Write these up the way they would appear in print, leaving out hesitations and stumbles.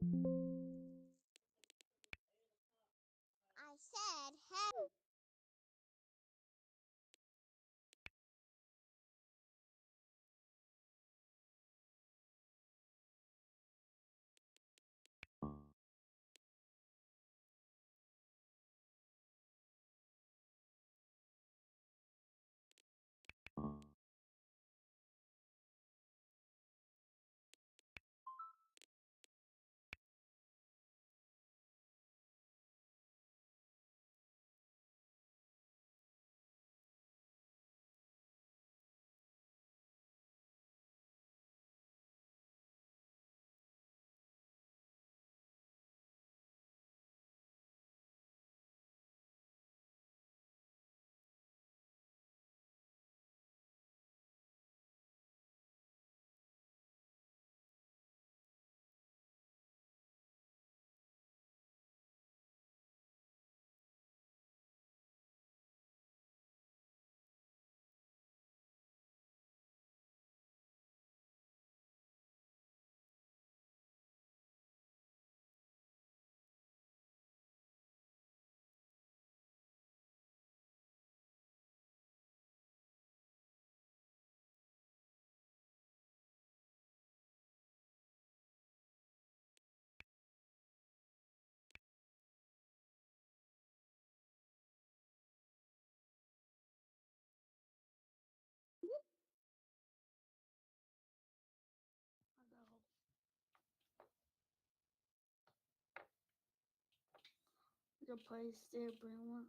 I said hey. The place there, Brahma.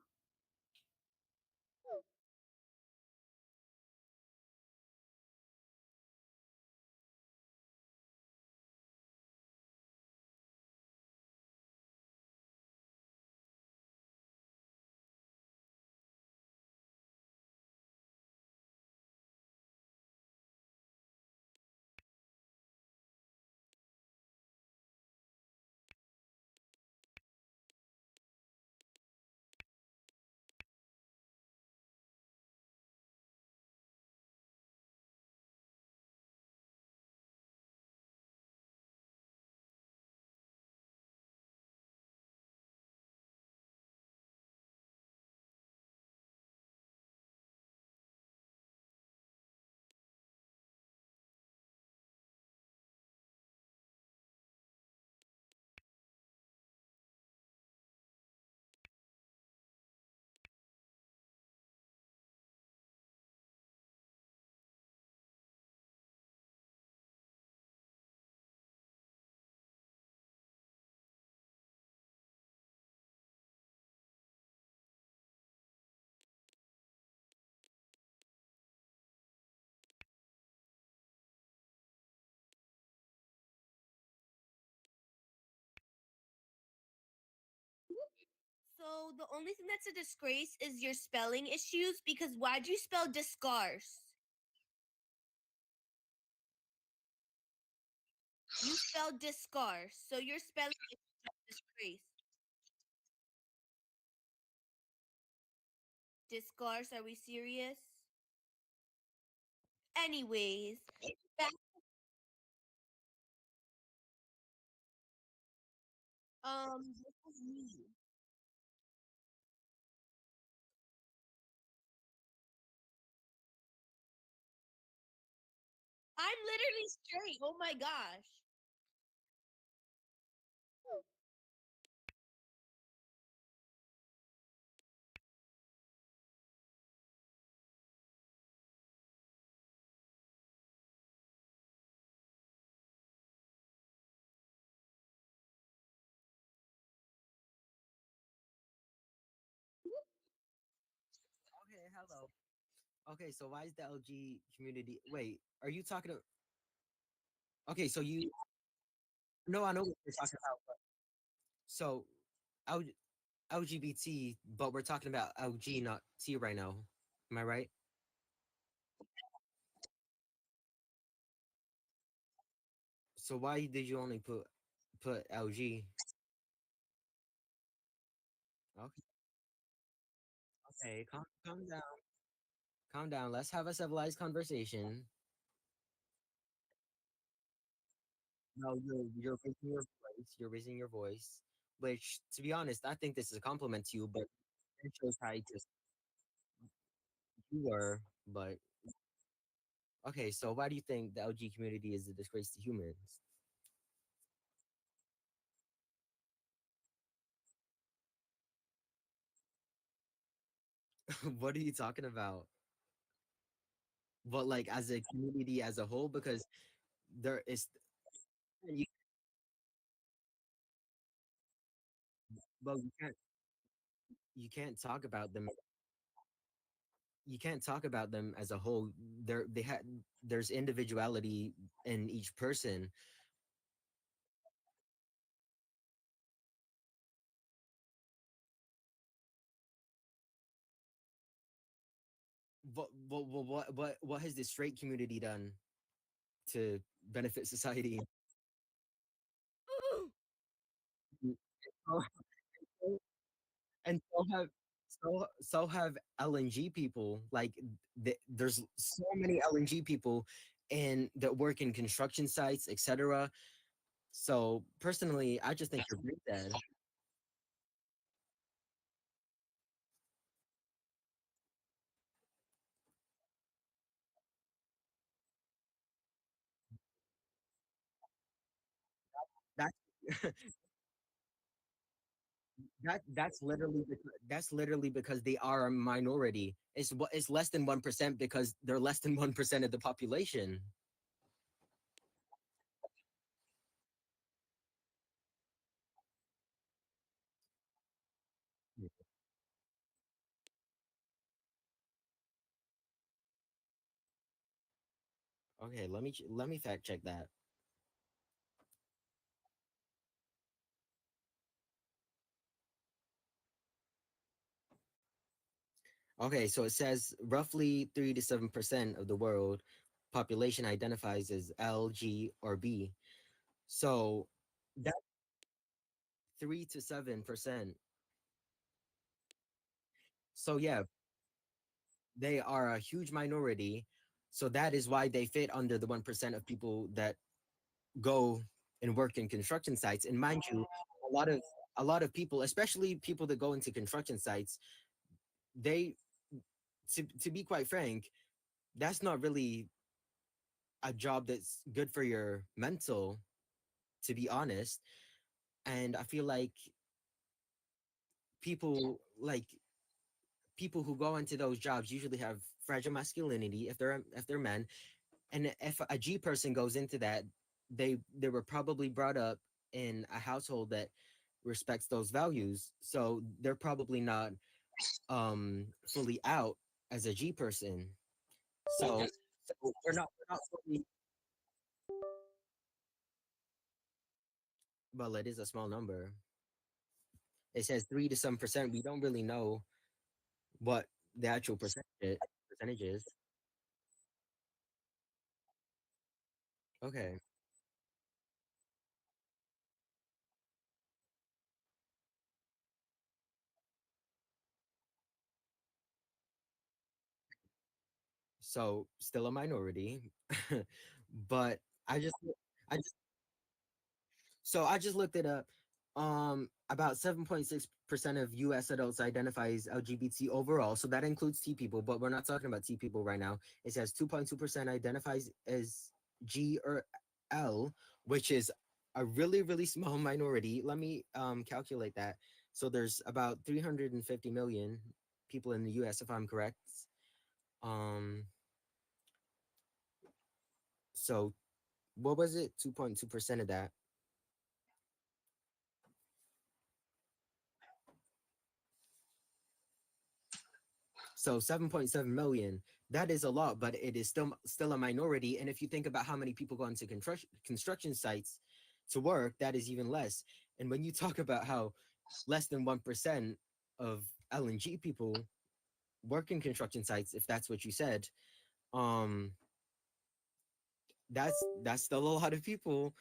So the only thing that's a disgrace is your spelling issues because why'd you spell discarce? You spelled discarce, so your spelling is a disgrace. Discarce, are we serious? Anyways, back, this was me. I'm literally straight. Oh my gosh. Okay, hello. Okay, so why is the LG community? Wait, are you talking to? Okay, so you. No, I know what you're talking about. So, L, LGBT, but we're talking about LG, not T right now. Am I right? So why did you only put LG? Okay, okay, calm down, calm down. Let's have a civilized conversation. No, you're raising your voice. voice. You're raising your voice, which, to be honest, I think this is a compliment to you. But it shows how just you were. But okay, so why do you think the LG community is a disgrace to humans? What are you talking about? But like as a community as a whole, because there is, you, well, you can't talk about them. You can't talk about them as a whole. They had there's individuality in each person. What has the straight community done to benefit society? Mm, so- and so have LNG people. Like there's so many LNG people and that work in construction sites, etc. So personally, I just think you're brain dead. That's that's literally because they are a minority. It's less than 1% because they're less than 1% of the population. Okay, let me fact check that. Okay, so it says roughly 3 to 7% of the world population identifies as L, G, or B. So that 3 to 7%. So yeah, they are a huge minority. So that is why they fit under the 1% of people that go and work in construction sites. And mind you, a lot of a lot of people, especially people that go into construction sites, they to be quite frank, that's not really a job that's good for your mental, to be honest. And I feel like people like people who go into those jobs usually have fragile masculinity if they're men. And if a G person goes into that, they were probably brought up in a household that respects those values, so they're probably not fully out as a G person. So we're not fully, well, it is a small number. It says 3 to some percent. We don't really know what the actual percentage is. Okay, so still a minority. But I just I just looked it up. About 7.6% of US adults identify as LGBT overall. So that includes T people, but we're not talking about T people right now. It says 2.2% identifies as G or L, which is a really, really small minority. Let me calculate that. So there's about 350 million people in the US, if I'm correct. Um, so what was it? 2.2% of that. So 7.7 million, that is a lot, but it is still a minority. And if you think about how many people go into construction sites to work, that is even less. And when you talk about how less than 1% of LNG people work in construction sites, if that's what you said, um, that's still a lot of people,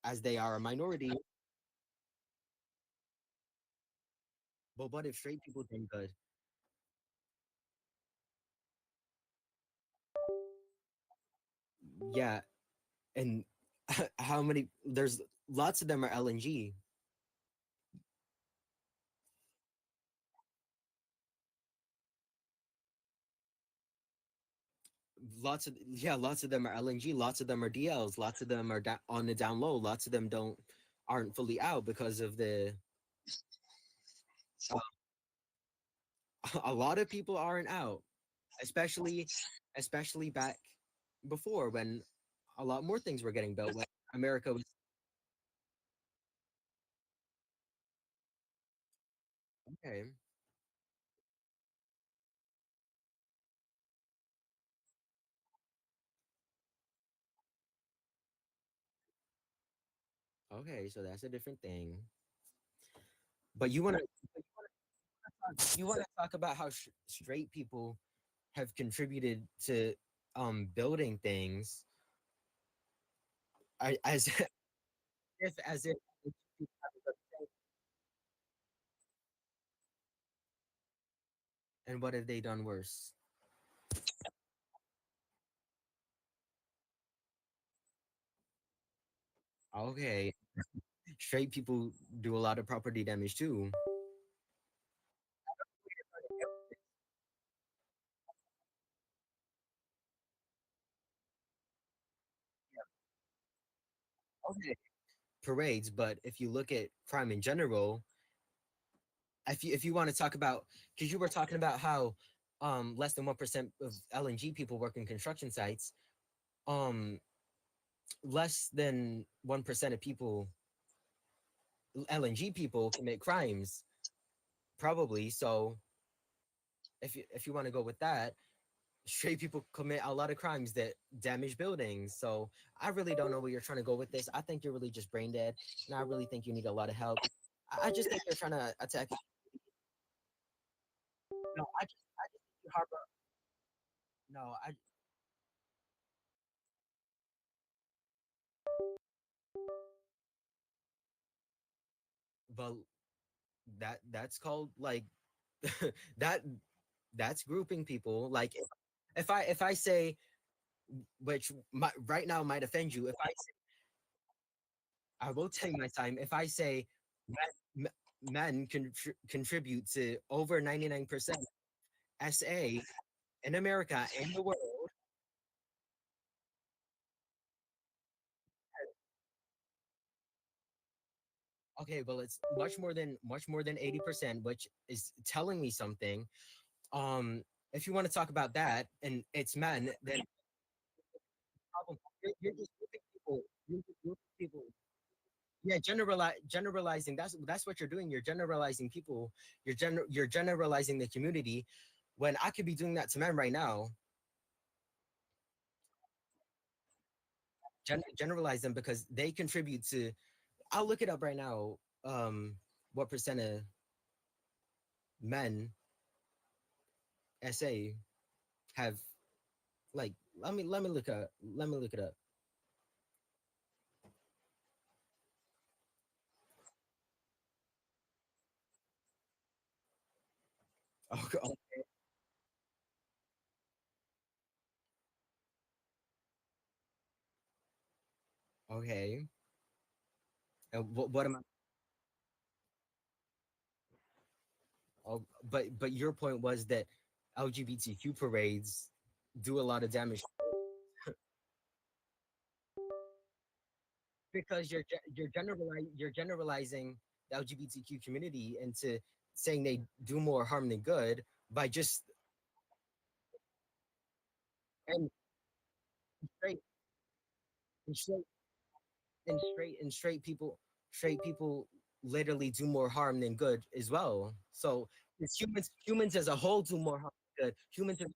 as they are a minority. But what if straight people did good? Yeah, and how many? There's lots of them are LNG. Lots of them are LNG. Lots of them are DLs. Lots of them are on the down low. Lots of them aren't fully out because of the. A lot of people aren't out, especially especially back before when a lot more things were getting built. When America was okay. Okay, so that's a different thing. But you want to talk about how straight people have contributed to building things as if and what have they done worse? Okay, straight people do a lot of property damage too. Okay, parades, but if you look at crime in general, if you want to talk about, because you were talking about how less than 1% of LNG people work in construction sites, um less than 1% of people, LNG people, commit crimes, probably. So if you want to go with that, straight people commit a lot of crimes that damage buildings. So I really don't know where you're trying to go with this. I think you're really just brain dead, and I really think you need a lot of help. I just think you're trying to attack. No, I just think you harbor. No, I but that's called like that that's grouping people. Like if I say, which right now might offend you, if I say, I will take my time. If I say men, men contribute to over 99% SA in America and the world. Okay, well, it's much more than 80%, which is telling me something. If you want to talk about that and it's men, then you're just grouping people. You're just grouping people. Yeah, generalizing. That's what you're doing. You're generalizing people. You're generalizing the community. When I could be doing that to men right now, generalize them because they contribute to. I'll look it up right now. What percent of men SA have like? Let me look it up. Okay, okay. And what am I? Oh, but your point was that LGBTQ parades do a lot of damage because you're generalizing the LGBTQ community into saying they do more harm than good by just and straight and straight straight people literally do more harm than good as well. So it's humans as a whole do more harm than good. Humans as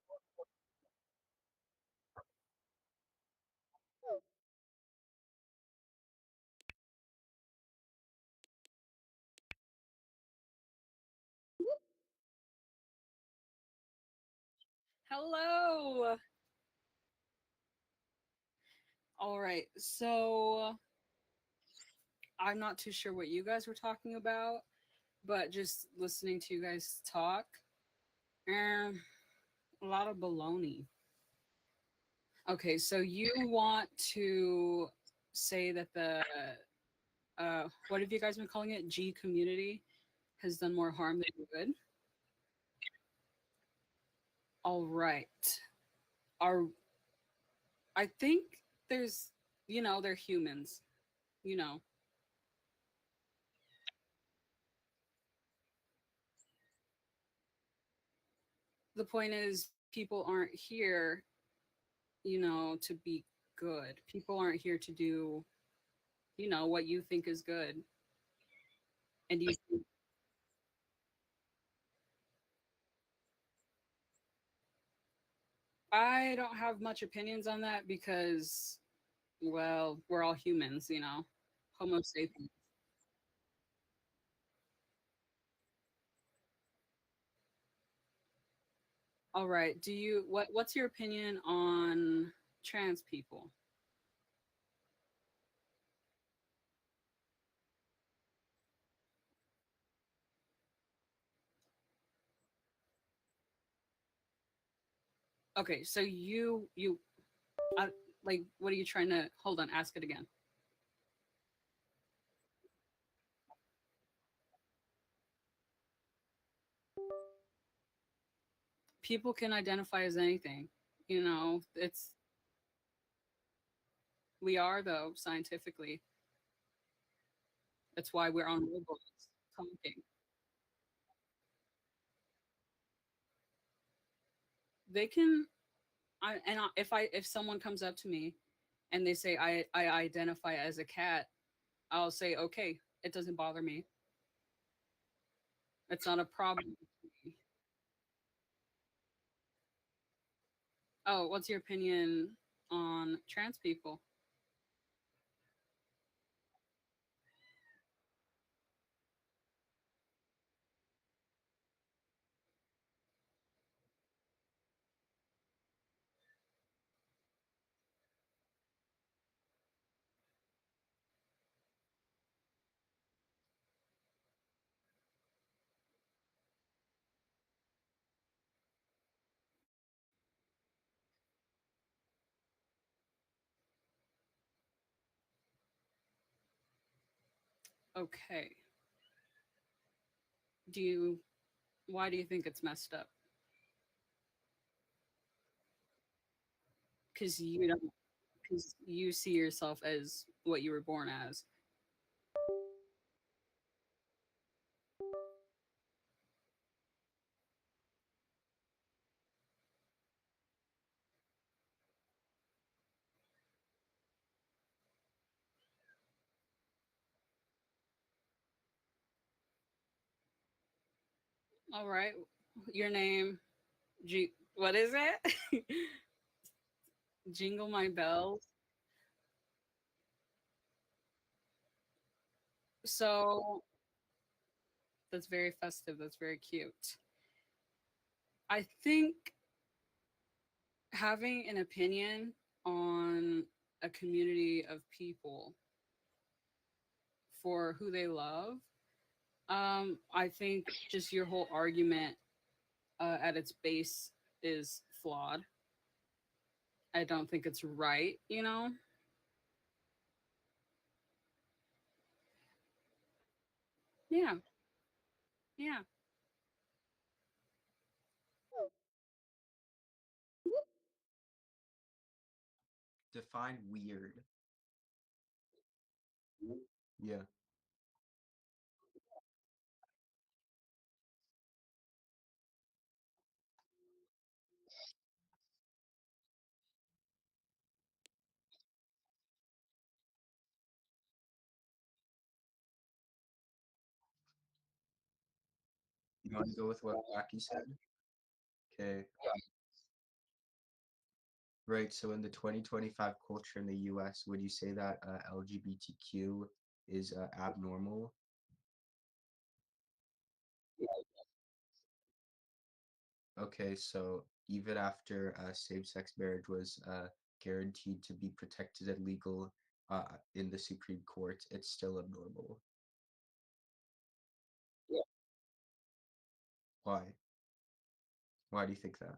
Hello. All right. So I'm not too sure what you guys were talking about, but just listening to you guys talk, and a lot of baloney. Okay, so you want to say that the what have you guys been calling it? G community has done more harm than good. All right. Are I think there's they're humans. You know. The point is people aren't here, to be good. People aren't here to do, what you think is good. And I don't have much opinions on that because, well, we're all humans, Homo sapiens. All right. What's your opinion on trans people? Okay, so uh, like, what are you trying to hold on? Ask it again. People can identify as anything. It's we are though scientifically. That's why we're on robots talking. They can. If someone comes up to me and they say I identify as a cat, I'll say okay. It doesn't bother me. It's not a problem. Oh, what's your opinion on trans people? Okay. Do you Why do you think it's messed up? Because you don't because you see yourself as what you were born as. All right. Your name, what is it? Jingle my bells. So that's very festive. That's very cute. I think having an opinion on a community of people for who they love, I think just your whole argument at its base is flawed. I don't think it's right. Yeah, yeah. Define weird. Yeah. You want to go with what Wacky said? Okay. Right. So in the 2025 culture in the US, would you say that LGBTQ is abnormal? Okay, so even after same-sex marriage was guaranteed to be protected and legal in the Supreme Court, it's still abnormal. Why? Why do you think that?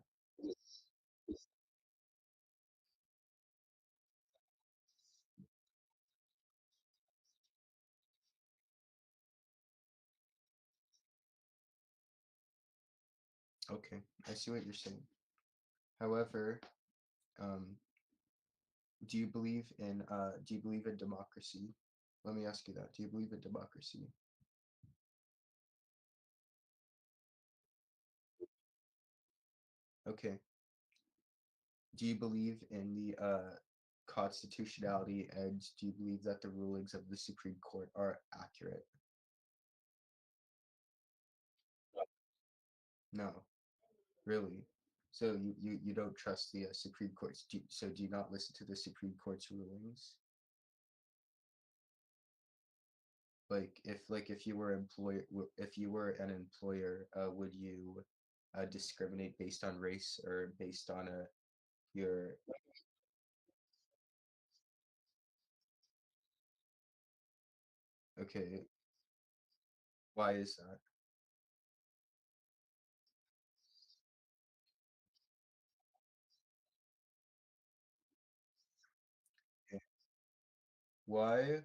Okay, I see what you're saying. However, um, do you believe in democracy? Let me ask you that. Do you believe in democracy? Okay. Do you believe in the constitutionality, and do you believe that the rulings of the Supreme Court are accurate? No, really. So you don't trust the Supreme Court's. So do you not listen to the Supreme Court's rulings? If you were if you were an employer, would you discriminate based on race or based on your okay? Why is that? Okay. Why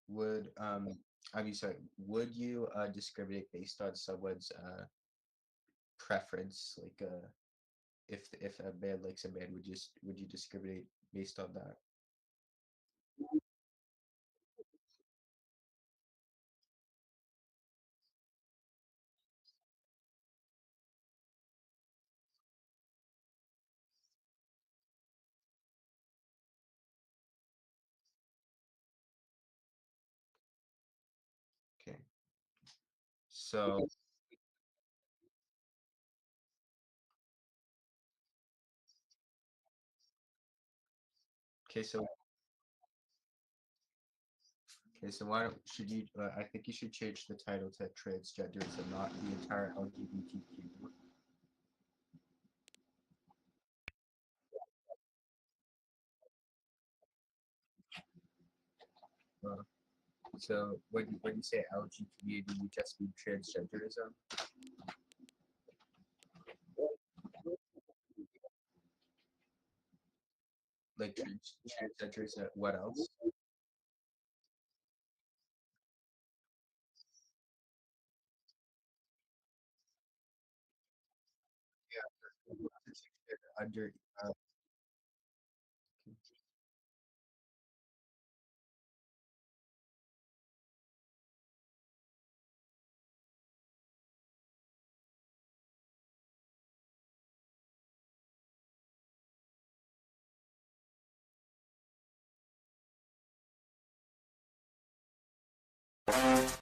would I mean sorry, would you discriminate based on someone's preference? If a man likes a man, would you discriminate based on that? Okay. So okay, so okay, so why don't should you? I think you should change the title to transgenderism, not the entire LGBTQ. Uh, so when you say LG community, you just mean transgenderism, like transgenderism. What else? Under uh,